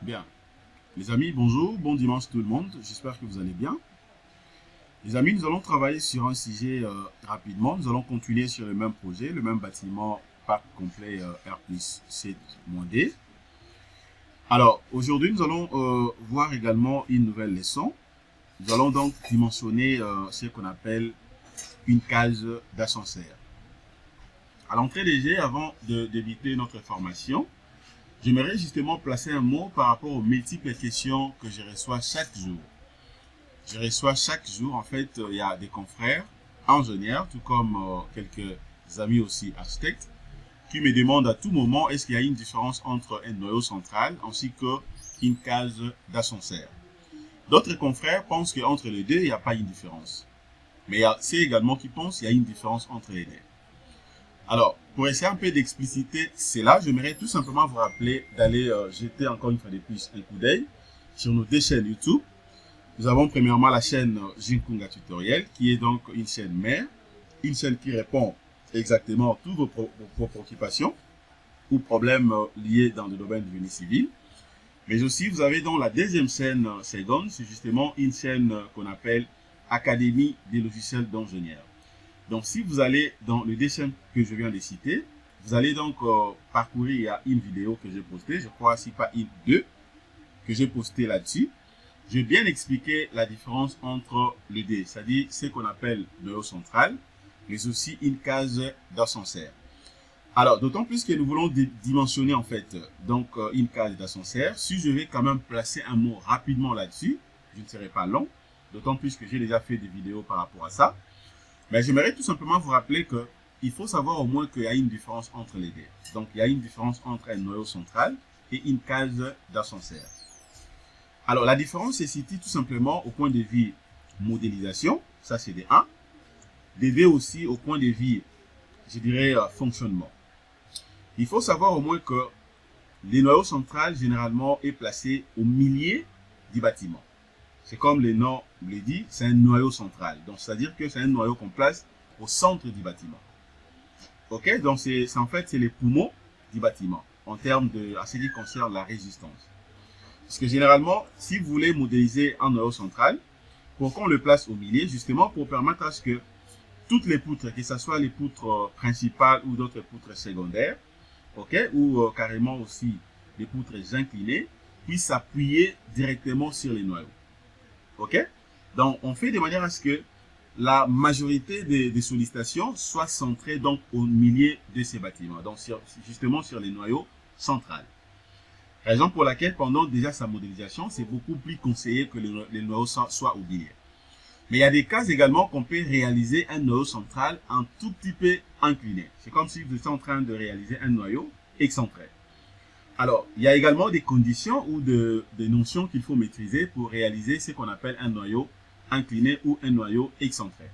Bien. Les amis, bonjour, bon dimanche tout le monde. J'espère que vous allez bien. Les amis, nous allons travailler sur un sujet rapidement. Nous allons continuer sur le même projet, le même bâtiment parc complet R+7-D. Alors, aujourd'hui, nous allons voir également une nouvelle leçon. Nous allons donc dimensionner ce qu'on appelle une case d'ascenseur. À l'entrée des jeux, avant de débuter notre formation, j'aimerais justement placer un mot par rapport aux multiples questions que je reçois chaque jour. Je reçois chaque jour, en fait, il y a des confrères, ingénieurs, tout comme quelques amis aussi architectes, qui me demandent à tout moment est-ce qu'il y a une différence entre un noyau central ainsi qu'une case d'ascenseur. D'autres confrères pensent qu'entre les deux, il n'y a pas une différence. Mais il y a ceux également qui pensent qu'il y a une différence entre les deux. Alors, pour essayer un peu d'expliciter cela, j'aimerais tout simplement vous rappeler d'aller jeter encore une fois de plus un coup d'œil sur nos deux chaînes YouTube. Nous avons premièrement la chaîne Jinkunga Tutoriel, qui est donc une chaîne mère, une chaîne qui répond exactement à toutes vos préoccupations ou problèmes liés dans le domaine du génie civil. Mais aussi, vous avez donc la deuxième chaîne seconde, c'est justement une chaîne qu'on appelle Académie des logiciels d'ingénieurs. Donc, si vous allez dans le dessin que je viens de citer, vous allez donc parcourir, il y a une vidéo que j'ai postée, je crois, si pas une, deux, que j'ai postée là-dessus. J'ai bien expliqué la différence entre les deux, c'est-à-dire ce qu'on appelle le noyau central, mais aussi une case d'ascenseur. Alors, d'autant plus que nous voulons dimensionner en fait donc une case d'ascenseur, si je vais quand même placer un mot rapidement là-dessus, je ne serai pas long, d'autant plus que j'ai déjà fait des vidéos par rapport à ça. Mais j'aimerais tout simplement vous rappeler qu'il faut savoir au moins qu'il y a une différence entre les deux. Donc, il y a une différence entre un noyau central et une case d'ascenseur. Alors, la différence se situe tout simplement au point de vue modélisation, ça c'est des 1. Des 2 aussi au point de vue, je dirais, fonctionnement. Il faut savoir au moins que le noyau central, généralement, est placé au milieu du bâtiment. C'est comme le nom le dit, c'est un noyau central. Donc, c'est-à-dire que c'est un noyau qu'on place au centre du bâtiment. Ok? Donc, en fait, c'est les poumons du bâtiment en termes de, à ce qui concerne la résistance. Parce que généralement, si vous voulez modéliser un noyau central, pour qu'on le place au milieu, justement, pour permettre à ce que toutes les poutres, que ce soit les poutres principales ou d'autres poutres secondaires, ok? Ou carrément aussi les poutres inclinées, puissent s'appuyer directement sur les noyaux. Ok? Donc, on fait de manière à ce que la majorité des sollicitations soient centrées donc au milieu de ces bâtiments, donc justement sur les noyaux centrales. Raison pour laquelle, pendant déjà sa modélisation, c'est beaucoup plus conseillé que les noyaux soient au milieu. Mais il y a des cas également qu'on peut réaliser un noyau central un tout petit peu incliné. C'est comme si vous étiez en train de réaliser un noyau excentré. Alors, il y a également des conditions ou des notions qu'il faut maîtriser pour réaliser ce qu'on appelle un noyau incliné ou un noyau excentré.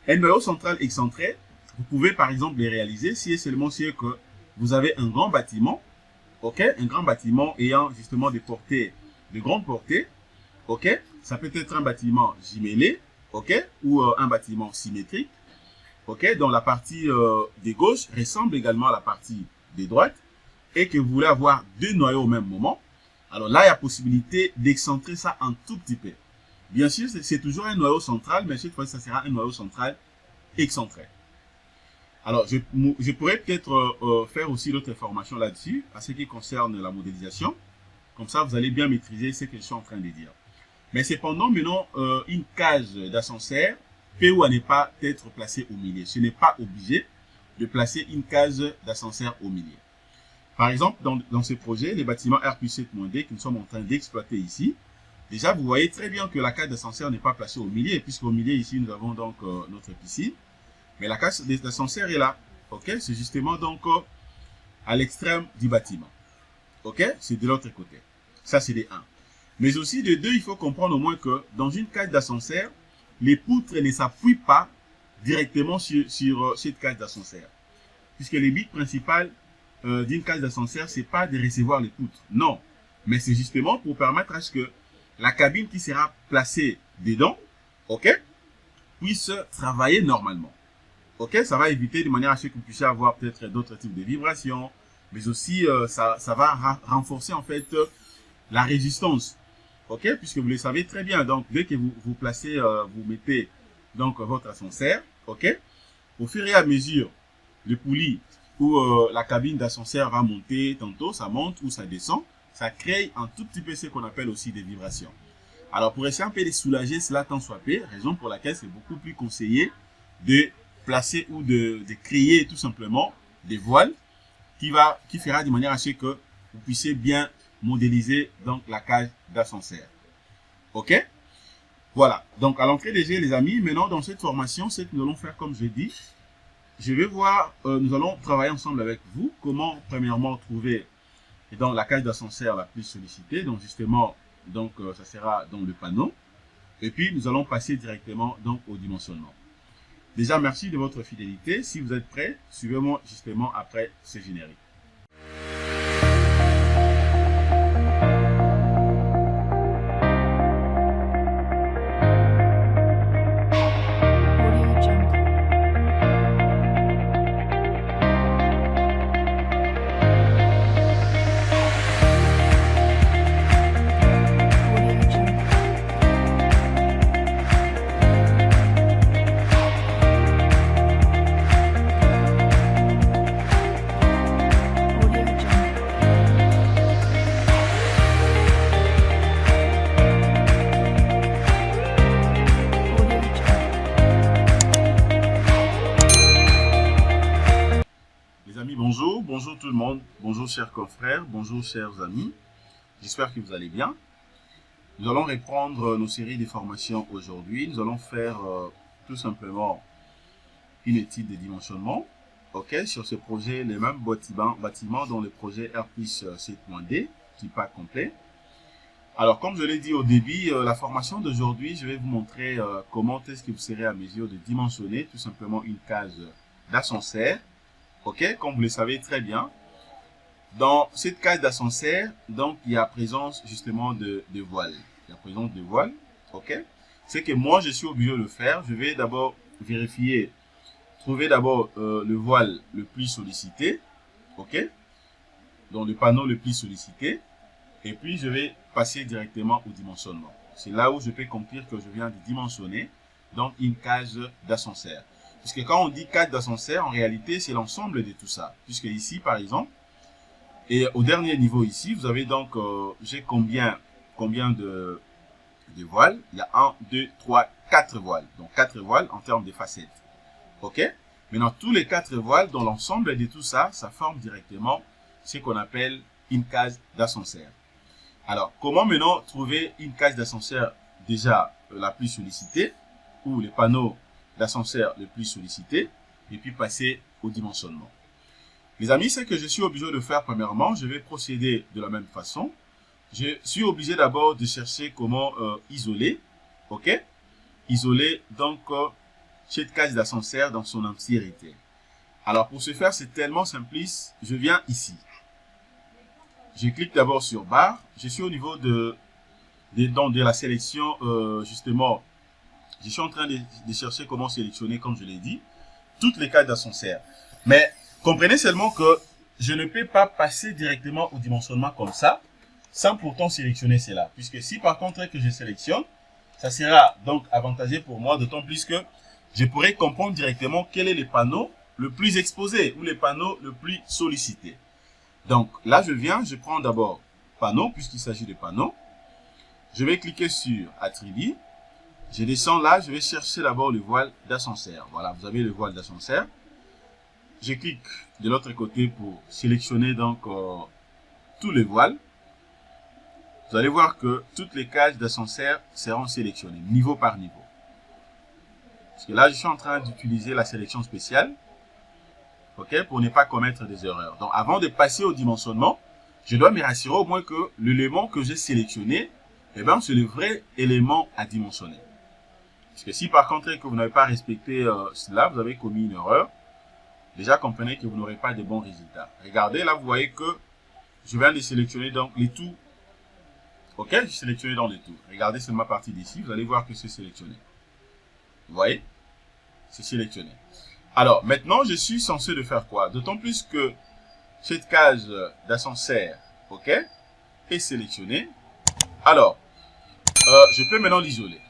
Un noyau central excentré, vous pouvez par exemple les réaliser si et seulement si que vous avez un grand bâtiment, ok, un grand bâtiment ayant justement des portées, de grandes portées, ok, ça peut être un bâtiment jumelé, ok, ou un bâtiment symétrique, ok, dont la partie de gauche ressemble également à la partie de droite, et que vous voulez avoir deux noyaux au même moment, alors là, il y a possibilité d'excentrer ça un tout petit peu. Bien sûr, c'est toujours un noyau central, mais cette fois, ça sera un noyau central excentré. Alors, je pourrais peut-être faire aussi d'autres informations là-dessus, à ce qui concerne la modélisation. Comme ça, vous allez bien maîtriser ce que je suis en train de dire. Mais cependant, maintenant, une cage d'ascenseur peut ou ne pas être placée au milieu. Ce n'est pas obligé de placer une cage d'ascenseur au milieu. Par exemple, dans ce projet, les bâtiments R+7-D que nous sommes en train d'exploiter ici, déjà, vous voyez très bien que la cage d'ascenseur n'est pas placée au milieu, puisqu'au milieu, ici, nous avons donc notre piscine. Mais la cage d'ascenseur est là. Ok? C'est justement donc à l'extrême du bâtiment. Ok? C'est de l'autre côté. Ça, c'est des 1. Mais aussi, de 2, il faut comprendre au moins que dans une cage d'ascenseur, les poutres ne s'appuient pas directement sur cette cage d'ascenseur. Puisque le but principal d'une cage d'ascenseur, c'est pas de recevoir les poutres. Non. Mais c'est justement pour permettre à ce que la cabine qui sera placée dedans, ok, puisse travailler normalement. Ok, ça va éviter de manière à ce que vous puissiez avoir peut-être d'autres types de vibrations, mais aussi ça va renforcer en fait la résistance. Ok, puisque vous le savez très bien. Donc, dès que vous placez, vous mettez donc votre ascenseur, ok, au fur et à mesure, le poulie ou la cabine d'ascenseur va monter, tantôt ça monte ou ça descend, ça crée un tout petit peu ce qu'on appelle aussi des vibrations. Alors, pour essayer un peu de soulager cela tant soit peu, raison pour laquelle c'est beaucoup plus conseillé de placer ou de créer tout simplement des voiles qui fera de manière à ce que vous puissiez bien modéliser donc la cage d'ascenseur. Ok? Voilà. Donc, à l'entrée des jeux, les amis, maintenant dans cette formation, ce que nous allons faire, comme je dis, je vais voir, nous allons travailler ensemble avec vous comment, premièrement, trouver dans la cage d'ascenseur la plus sollicitée. Donc, justement, donc, ça sera dans le panneau. Et puis, nous allons passer directement donc au dimensionnement. Déjà, merci de votre fidélité. Si vous êtes prêts, suivez-moi justement après ce générique. Bonjour, bonjour tout le monde, bonjour chers confrères, bonjour chers amis, j'espère que vous allez bien. Nous allons reprendre nos séries de formations aujourd'hui, nous allons faire tout simplement une étude de dimensionnement, ok, sur ce projet, les mêmes bâtiments dans le projet Airpeace 7.D, qui pas complet. Alors comme je l'ai dit au début, la formation d'aujourd'hui, je vais vous montrer comment est-ce que vous serez à mesure de dimensionner tout simplement une cage d'ascenseur. Ok, comme vous le savez très bien, dans cette cage d'ascenseur, donc il y a présence justement de voiles. Il y a présence de voiles, ok. C'est que moi je suis obligé de le faire. Je vais d'abord vérifier, trouver d'abord le voile le plus sollicité, ok, dans le panneau le plus sollicité, et puis je vais passer directement au dimensionnement. C'est là où je peux conclure que je viens de dimensionner donc une cage d'ascenseur. Puisque quand on dit cage d'ascenseur, en réalité, c'est l'ensemble de tout ça. Puisque ici, par exemple, et au dernier niveau ici, vous avez donc, j'ai combien de voiles? Il y a 1, 2, 3, 4 voiles. Donc 4 voiles en termes de facettes. Ok? Maintenant, tous les 4 voiles, dans l'ensemble de tout ça, ça forme directement ce qu'on appelle une cage d'ascenseur. Alors, comment maintenant trouver une cage d'ascenseur déjà la plus sollicitée, ou les panneaux d'ascenseur le plus sollicité, et puis passer au dimensionnement. Les amis, ce que je suis obligé de faire premièrement, je vais procéder de la même façon. Je suis obligé d'abord de chercher comment isoler, ok, isoler donc cette cage d'ascenseur dans son entièreté. Alors pour ce faire, c'est tellement simpliste, je viens ici. Je clique d'abord sur barre, je suis au niveau de la sélection justement. Je suis en train de chercher comment sélectionner, comme je l'ai dit, toutes les cages d'ascenseur. Mais comprenez seulement que je ne peux pas passer directement au dimensionnement comme ça, sans pourtant sélectionner cela. Puisque si par contre que je sélectionne, ça sera donc avantageux pour moi, d'autant plus que je pourrais comprendre directement quel est le panneau le plus exposé ou le panneau le plus sollicité. Donc là, je prends d'abord panneau, puisqu'il s'agit de panneau. Je vais cliquer sur attribut. Je descends là, je vais chercher d'abord le voile d'ascenseur. Voilà, vous avez le voile d'ascenseur. Je clique de l'autre côté pour sélectionner donc tous les voiles. Vous allez voir que toutes les cages d'ascenseur seront sélectionnées, niveau par niveau. Parce que là, je suis en train d'utiliser la sélection spéciale, ok, pour ne pas commettre des erreurs. Donc, avant de passer au dimensionnement, je dois me rassurer au moins que l'élément que j'ai sélectionné, eh ben, c'est le vrai élément à dimensionner. Parce que si par contre que vous n'avez pas respecté cela, vous avez commis une erreur, déjà comprenez que vous n'aurez pas de bons résultats. Regardez, là vous voyez que je viens de sélectionner donc les tout. Ok, j'ai sélectionné dans les tout. Regardez seulement à partir d'ici, vous allez voir que c'est sélectionné. Vous voyez? C'est sélectionné. Alors maintenant, je suis censé de faire quoi? D'autant plus que cette cage d'ascenseur, ok, est sélectionnée. Alors, je peux maintenant l'isoler.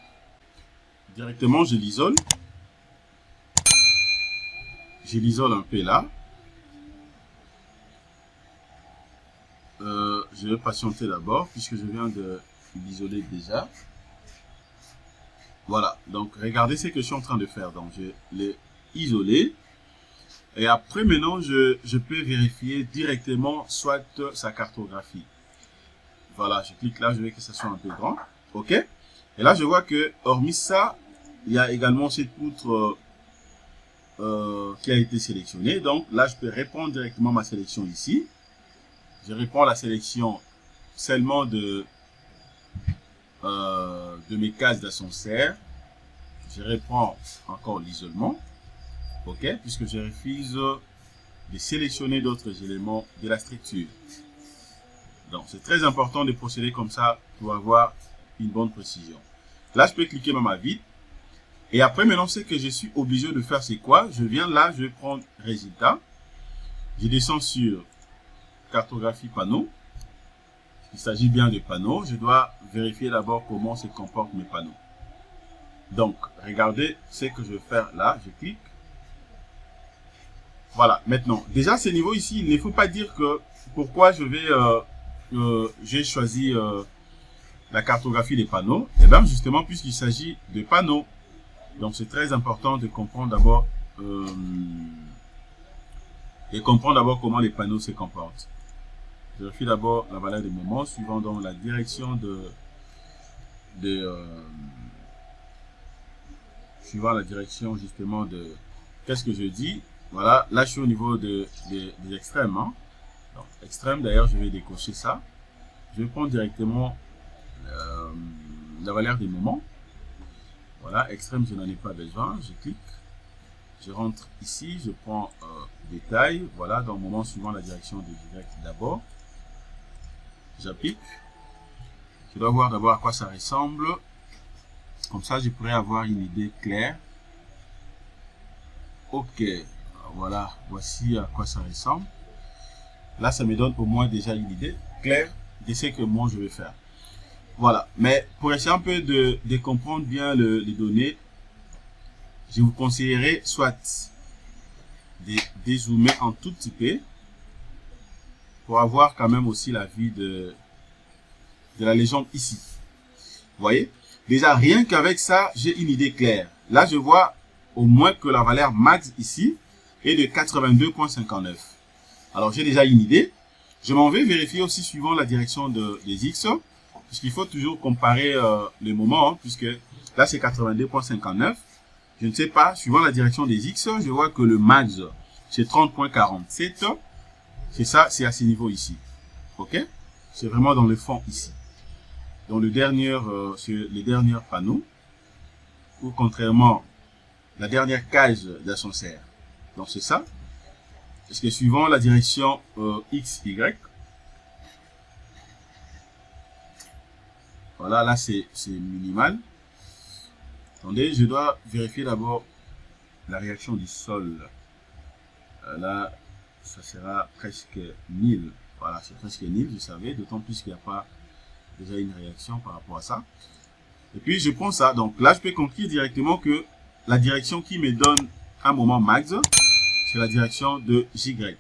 Directement, je l'isole. Je l'isole un peu là. Je vais patienter d'abord puisque je viens de l'isoler déjà. Voilà, donc regardez ce que je suis en train de faire. Donc je l'ai isolé. Et après maintenant, je peux vérifier directement soit sa cartographie. Voilà, je clique là, je veux que ça soit un peu grand. OK. Et là, je vois que hormis ça, il y a également cette poutre qui a été sélectionnée. Donc là, je peux répondre directement ma sélection ici. Je réponds à la sélection seulement de mes cases d'ascenseur. Je reprends encore l'isolement. OK, puisque je refuse de sélectionner d'autres éléments de la structure. Donc, c'est très important de procéder comme ça pour avoir une bonne précision. Là, je peux cliquer dans ma vide. Et après, maintenant, ce que je suis obligé de faire, c'est quoi? Je viens là, je vais prendre résultat. Je descends sur cartographie panneau. Il s'agit bien de panneaux. Je dois vérifier d'abord comment se comportent mes panneaux. Donc, regardez ce que je vais faire là. Je clique. Voilà. Maintenant, déjà, ce niveau ici, il ne faut pas dire que pourquoi j'ai choisi la cartographie des panneaux. Et bien, justement, puisqu'il s'agit de panneaux. Donc, c'est très important de comprendre d'abord comment les panneaux se comportent. Je vérifie d'abord la valeur des moments suivant donc la direction suivant la direction justement de qu'est-ce que je dis. Voilà, là je suis au niveau des extrêmes. Hein. Donc, extrême, d'ailleurs, je vais décocher ça. Je vais prendre directement la valeur des moments. Voilà, extrême, je n'en ai pas besoin. Je clique. Je rentre ici, je prends détail. Voilà, dans le moment suivant la direction de Y d'abord. J'applique. Je dois voir d'abord à quoi ça ressemble. Comme ça, je pourrais avoir une idée claire. OK. Voilà, voici à quoi ça ressemble. Là, ça me donne au moins déjà une idée claire de ce que moi je vais faire. Voilà. Mais pour essayer un peu de comprendre bien les données, je vous conseillerais soit de dézoomer un tout petit peu pour avoir quand même aussi la vue de la légende ici. Vous voyez? Déjà, rien qu'avec ça, j'ai une idée claire. Là, je vois au moins que la valeur max ici est de 82,59. Alors, j'ai déjà une idée. Je m'en vais vérifier aussi suivant la direction des X, puisqu'il faut toujours comparer les moments, hein, puisque là, c'est 82,59. Je ne sais pas, suivant la direction des X, je vois que le max, c'est 30,47. C'est ça, c'est à ce niveau ici. OK? C'est vraiment dans le fond ici. Dans le dernier, sur les derniers panneaux, ou contrairement, la dernière case d'ascenseur. Donc c'est ça. Parce que suivant la direction X, Y, voilà, là c'est minimal. Attendez, je dois vérifier d'abord la réaction du sol. Là, ça sera presque nil. Voilà, c'est presque nil, je savais, d'autant plus qu'il n'y a pas déjà une réaction par rapport à ça. Et puis je prends ça. Donc là, je peux conclure directement que la direction qui me donne un moment max, c'est la direction de JY.